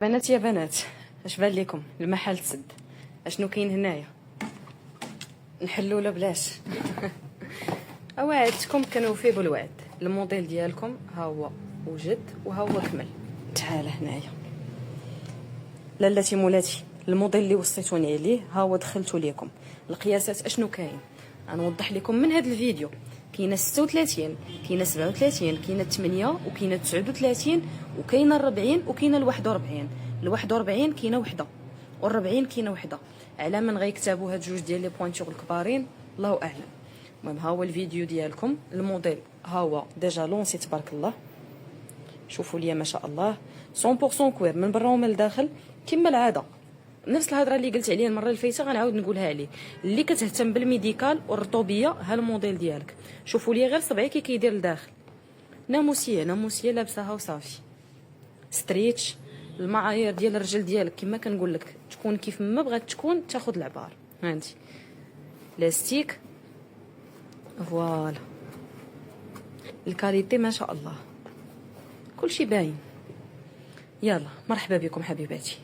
بنات يا بنات، اش بان لكم؟ المحل تسد. اشنو كاين هنايا؟ نحلو ولا بلاش؟ اوعدتكم كنوفي بالوعد. الموديل ديالكم ها هو وجد وها هو كمل. تعال هنايا لالتي مولاتي، الموديل اللي وصيتوني عليه ها هو دخلته ليكم. القياسات اشنو كاين؟ غنوضح لكم من هذا الفيديو. كاينه 36، كاينه 37، كاينه 8 وكاينه 39 وكاينه 40 وكاينه 41. 41 كاينه وحده و40 كاينه وحده. على من غيكتبوا هاد جوج ديال لي بوينتور الكبارين الله اعلم. المهم ها هو الفيديو ديالكم. الموديل ها هو ديجا لونسي تبارك الله. شوفوا ليا ما شاء الله 100% كوير من برا ومن الداخل كما العاده. نفس الهضره اللي قلت عليها المره الفايته غنعاود نقولها عليه. اللي كتهتم بالميديكال والرطوبيه ها الموديل ديالك. شوفوا ليا غير صبعي كي كيدير لداخل. ناموسيه لابساها وصافي. ستريتش. المعايير ديال الرجل ديالك كما كنقول لك تكون كيف ما بغات تكون، تاخذ العبار. هانتي لاستيك فوالا. الكاليتي ما شاء الله كلشي باين. يلا مرحبا بكم حبيباتي.